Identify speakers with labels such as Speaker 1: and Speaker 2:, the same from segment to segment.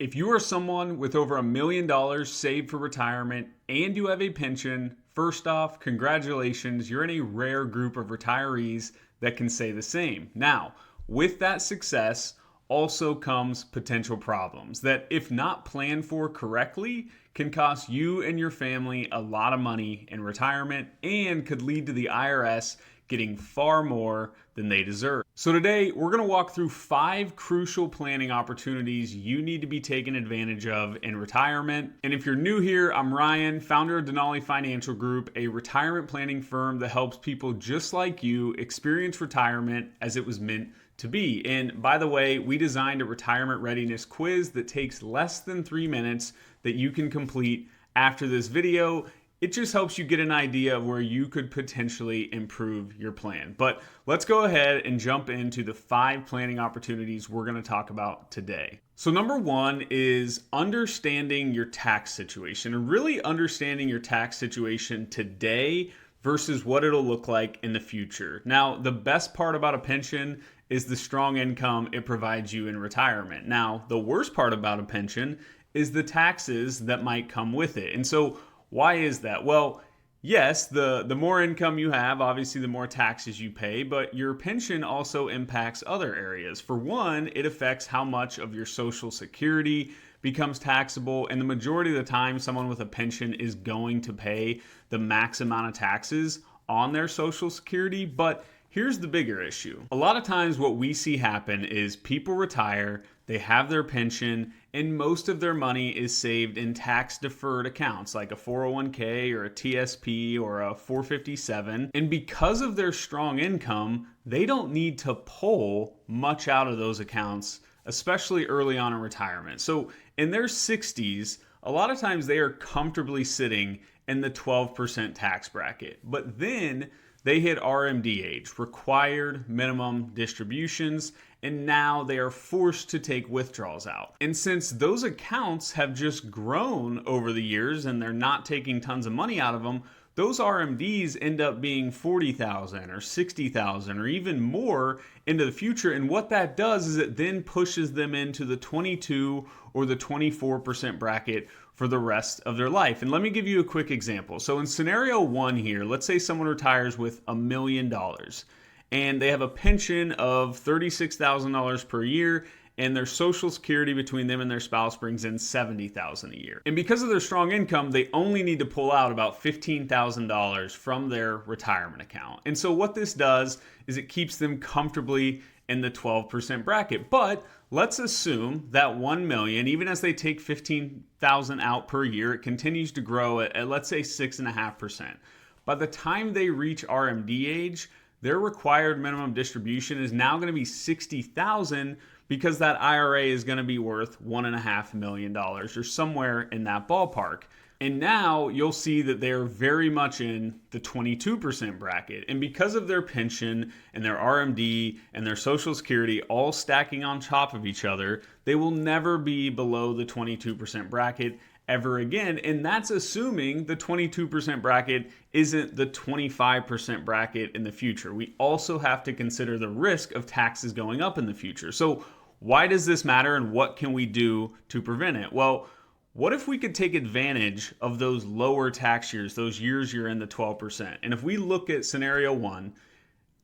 Speaker 1: If you are someone with over $1 million saved for retirement and you have a pension, first off, congratulations, you're in a rare group of retirees that can say the same. Now, with that success also comes potential problems that, if not planned for correctly, can cost you and your family a lot of money in retirement and could lead to the IRS getting far more than they deserve. So today, we're going to walk through 5 crucial planning opportunities you need to be taking advantage of in retirement. And if you're new here, I'm Ryan, founder of Denali Financial Group, a retirement planning firm that helps people just like you experience retirement as it was meant to be. And by the way, we designed a retirement readiness quiz that takes less than 3 minutes that you can complete after this video. It just helps you get an idea of where you could potentially improve your plan. But let's go ahead and jump into the 5 planning opportunities we're going to talk about today. So number 1 is understanding your tax situation, and really understanding your tax situation today versus what it'll look like in the future. Now, the best part about a pension is the strong income it provides you in retirement. Now, the worst part about a pension is the taxes that might come with it. And so why is that? Well, yes, the more income you have, obviously the more taxes you pay, but your pension also impacts other areas. For one, it affects how much of your Social Security becomes taxable, and the majority of the time someone with a pension is going to pay the max amount of taxes on their Social Security. But here's the bigger issue. A lot of times what we see happen is people retire, they have their pension, and most of their money is saved in tax-deferred accounts like a 401k or a TSP or a 457. And because of their strong income, they don't need to pull much out of those accounts, especially early on in retirement. So in their 60s, a lot of times they are comfortably sitting in the 12% tax bracket. But then they hit RMD age, required minimum distributions, and now they are forced to take withdrawals out. And since those accounts have just grown over the years and they're not taking tons of money out of them, those RMDs end up being $40,000 or $60,000 or even more into the future. And what that does is it then pushes them into the 22 or the 24% bracket for the rest of their life. And let me give you a quick example. So in scenario 1 here, let's say someone retires with $1 million and they have a pension of $36,000 per year, and their Social Security between them and their spouse brings in $70,000 a year. And because of their strong income, they only need to pull out about $15,000 from their retirement account. And so what this does is it keeps them comfortably in the 12% bracket. But let's assume that $1 million, even as they take $15,000 out per year, it continues to grow at let's say 6.5%. By the time they reach RMD age, their required minimum distribution is now going to be $60,000 because that IRA is going to be worth $1.5 million or somewhere in that ballpark. And now you'll see that they're very much in the 22% bracket. And because of their pension and their RMD and their Social Security all stacking on top of each other, they will never be below the 22% bracket ever again. And that's assuming the 22% bracket isn't the 25% bracket in the future. We also have to consider the risk of taxes going up in the future. So why does this matter, and what can we do to prevent it? Well, what if we could take advantage of those lower tax years, those years you're in the 12%? And if we look at scenario 1,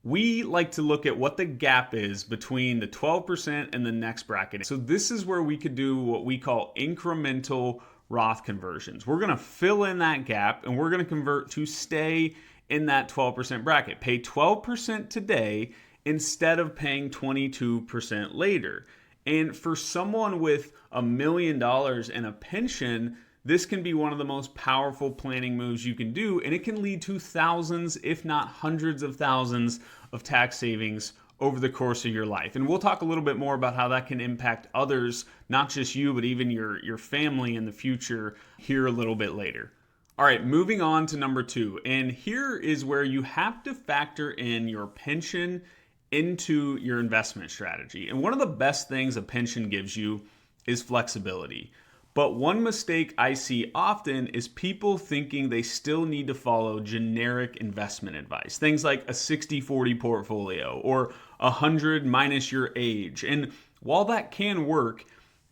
Speaker 1: we like to look at what the gap is between the 12% and the next bracket. So this is where we could do what we call incremental Roth conversions. We're going to fill in that gap and we're going to convert to stay in that 12% bracket. Pay 12% today instead of paying 22% later. And for someone with $1 million and a pension, this can be one of the most powerful planning moves you can do, and it can lead to thousands, if not hundreds of thousands, of tax savings over the course of your life. And we'll talk a little bit more about how that can impact others, not just you, but even your family in the future here a little bit later. All right, moving on to number 2. And here is where you have to factor in your pension into your investment strategy. And one of the best things a pension gives you is flexibility. But one mistake I see often is people thinking they still need to follow generic investment advice. Things like a 60-40 portfolio or 100 minus your age. And while that can work,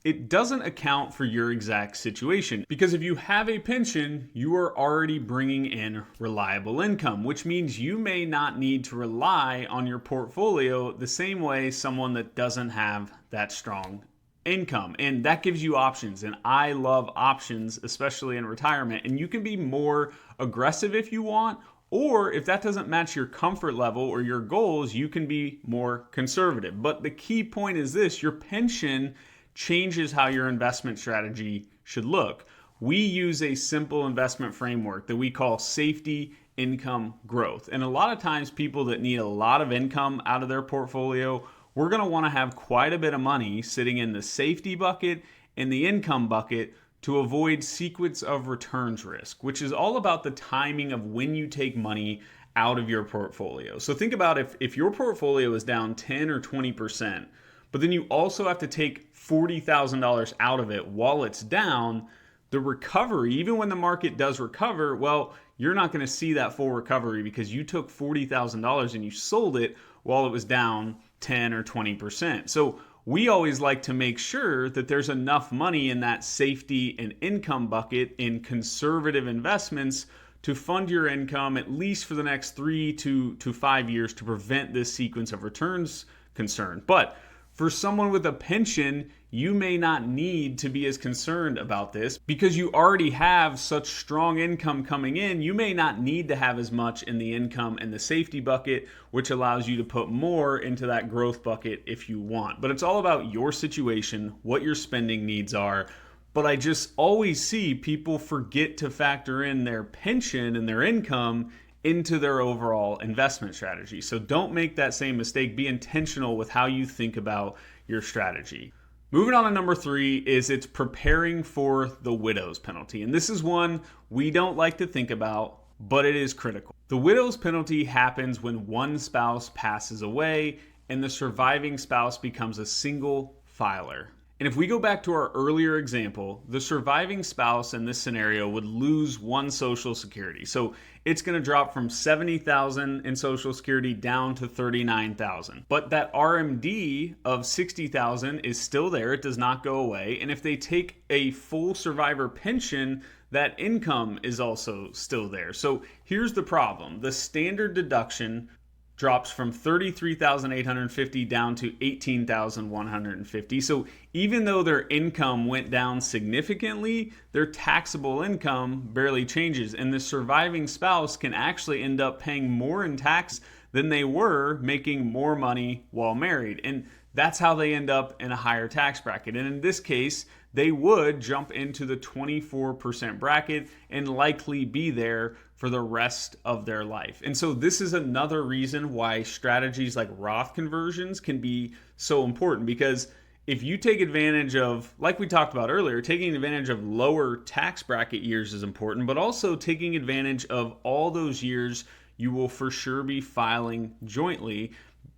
Speaker 1: it doesn't account for your exact situation. Because if you have a pension, you are already bringing in reliable income, which means you may not need to rely on your portfolio the same way someone that doesn't have that strong income. And that gives you options. And I love options, especially in retirement. And you can be more aggressive if you want, or if that doesn't match your comfort level or your goals, you can be more conservative. But the key point is this: your pension changes how your investment strategy should look. We use a simple investment framework that we call safety, income, growth. And a lot of times people that need a lot of income out of their portfolio, we're going to want to have quite a bit of money sitting in the safety bucket and the income bucket to avoid sequence of returns risk, which is all about the timing of when you take money out of your portfolio. So think about if your portfolio is down 10 or 20%, but then you also have to take $40,000 out of it while it's down, the recovery, even when the market does recover, well, you're not going to see that full recovery because you took $40,000 and you sold it while it was down 10 or 20%. So we always like to make sure that there's enough money in that safety and income bucket in conservative investments to fund your income at least for the next 3 to 5 years to prevent this sequence of returns concern. But for someone with a pension, you may not need to be as concerned about this because you already have such strong income coming in. You may not need to have as much in the income and the safety bucket, which allows you to put more into that growth bucket if you want. But it's all about your situation, what your spending needs are. But I just always see people forget to factor in their pension and their income into their overall investment strategy. So don't make that same mistake. Be intentional with how you think about your strategy. Moving on to number 3 is it's preparing for the widow's penalty. And this is one we don't like to think about, but it is critical. The widow's penalty happens when one spouse passes away and the surviving spouse becomes a single filer. And if we go back to our earlier example, the surviving spouse in this scenario would lose one Social Security. So it's going to drop from $70,000 in Social Security down to $39,000. But that RMD of $60,000 is still there. It does not go away. And if they take a full survivor pension, that income is also still there. So here's the problem. The standard deduction drops from $33,850 down to $18,150. So even though their income went down significantly, their taxable income barely changes. And the surviving spouse can actually end up paying more in tax than they were making more money while married. And that's how they end up in a higher tax bracket. And in this case, they would jump into the 24% bracket and likely be there for the rest of their life. And so this is another reason why strategies like Roth conversions can be so important, because if you take advantage of, like we talked about earlier, taking advantage of lower tax bracket years is important, but also taking advantage of all those years you will for sure be filing jointly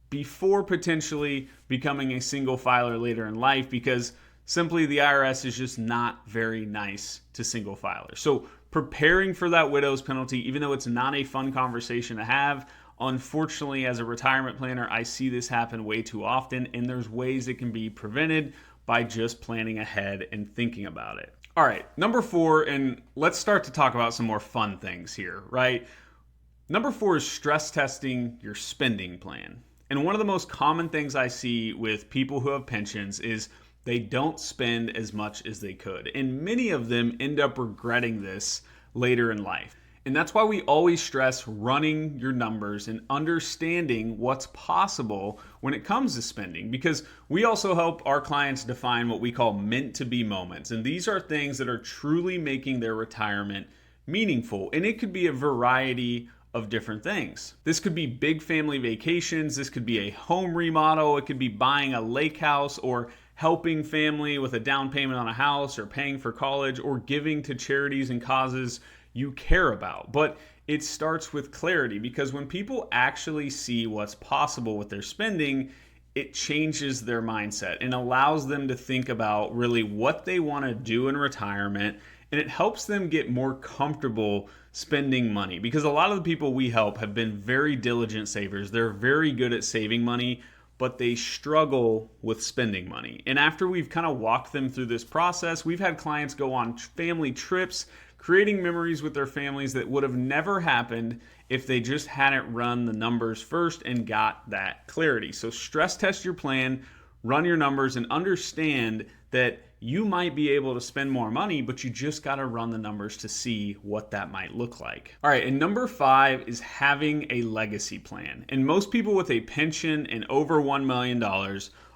Speaker 1: before potentially becoming a single filer later in life, because simply the IRS is just not very nice to single filers. So preparing for that widow's penalty, even though it's not a fun conversation to have, unfortunately, as a retirement planner, I see this happen way too often, and there's ways it can be prevented by just planning ahead and thinking about it. All right, number 4, and let's start to talk about some more fun things here, right? Number 4 is stress testing your spending plan. And one of the most common things I see with people who have pensions is they don't spend as much as they could. And many of them end up regretting this later in life. And that's why we always stress running your numbers and understanding what's possible when it comes to spending, because we also help our clients define what we call meant to be moments. And these are things that are truly making their retirement meaningful. And it could be a variety of different things. This could be big family vacations. This could be a home remodel. It could be buying a lake house, or helping family with a down payment on a house, or paying for college, or giving to charities and causes you care about. But it starts with clarity, because when people actually see what's possible with their spending, it changes their mindset and allows them to think about really what they want to do in retirement. And it helps them get more comfortable spending money, because a lot of the people we help have been very diligent savers. They're very good at saving money, but they struggle with spending money. And after we've kind of walked them through this process, we've had clients go on family trips, creating memories with their families that would have never happened if they just hadn't run the numbers first and got that clarity. So stress test your plan, run your numbers, and understand that you might be able to spend more money, but you just got to run the numbers to see what that might look like. All right, and number 5 is having a legacy plan. And most people with a pension and over $1 million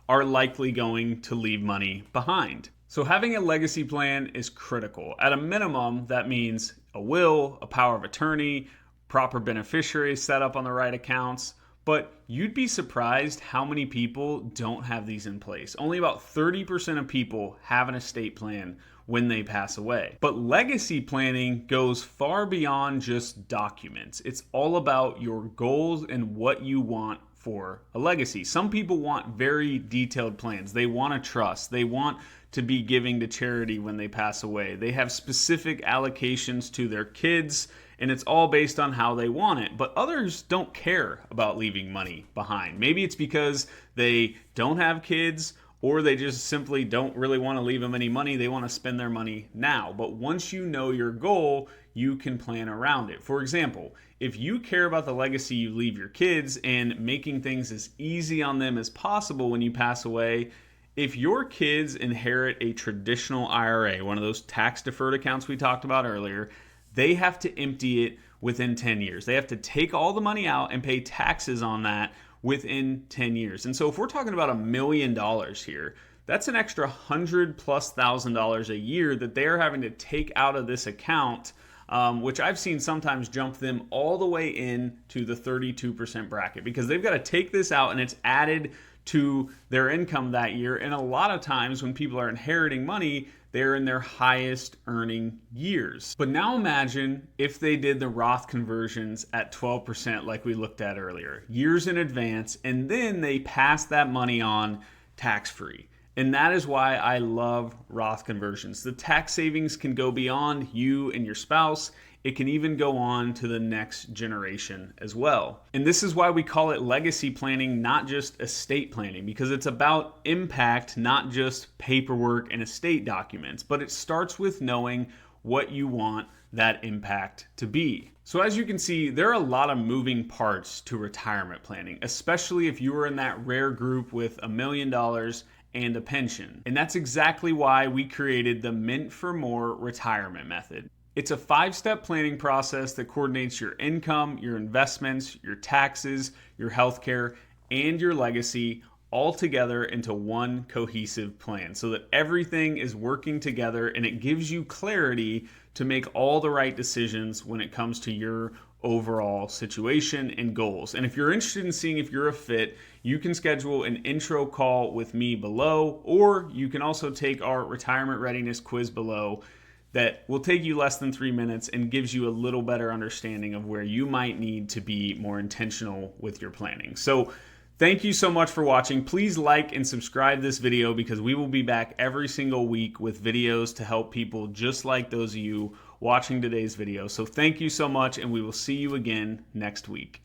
Speaker 1: are likely going to leave money behind. So having a legacy plan is critical. At a minimum, that means a will, a power of attorney, proper beneficiaries set up on the right accounts. But you'd be surprised how many people don't have these in place. Only about 30% of people have an estate plan when they pass away. But legacy planning goes far beyond just documents. It's all about your goals and what you want for a legacy. Some people want very detailed plans. They want a trust. They want to be giving to charity when they pass away. They have specific allocations to their kids, and it's all based on how they want it. But others don't care about leaving money behind. Maybe it's because they don't have kids, or they just simply don't really want to leave them any money. They want to spend their money now. But once you know your goal, you can plan around it. For example, if you care about the legacy you leave your kids and making things as easy on them as possible when you pass away, if your kids inherit a traditional IRA, one of those tax-deferred accounts we talked about earlier, they have to empty it within 10 years. They have to take all the money out and pay taxes on that within 10 years. And so if we're talking about $1 million here, that's an extra $100,000+ a year that they're having to take out of this account, which I've seen sometimes jump them all the way in to the 32% bracket, because they've got to take this out and it's added to their income that year. And a lot of times when people are inheriting money, they're in their highest earning years. But now imagine if they did the Roth conversions at 12% like we looked at earlier, years in advance, and then they pass that money on tax-free. And that is why I love Roth conversions. The tax savings can go beyond you and your spouse. It can even go on to the next generation as well. And this is why we call it legacy planning, not just estate planning, because it's about impact, not just paperwork and estate documents. But it starts with knowing what you want that impact to be. So as you can see, there are a lot of moving parts to retirement planning, especially if you are in that rare group with $1 million and a pension. And that's exactly why we created the Mint for More retirement method. It's a 5-step planning process that coordinates your income, your investments, your taxes, your healthcare, and your legacy all together into one cohesive plan so that everything is working together, and it gives you clarity to make all the right decisions when it comes to your overall situation and goals. And if you're interested in seeing if you're a fit, you can schedule an intro call with me below, or you can also take our retirement readiness quiz below that will take you less than 3 minutes and gives you a little better understanding of where you might need to be more intentional with your planning. So thank you so much for watching. Please like and subscribe this video, because we will be back every single week with videos to help people just like those of you watching today's video. So thank you so much, and we will see you again next week.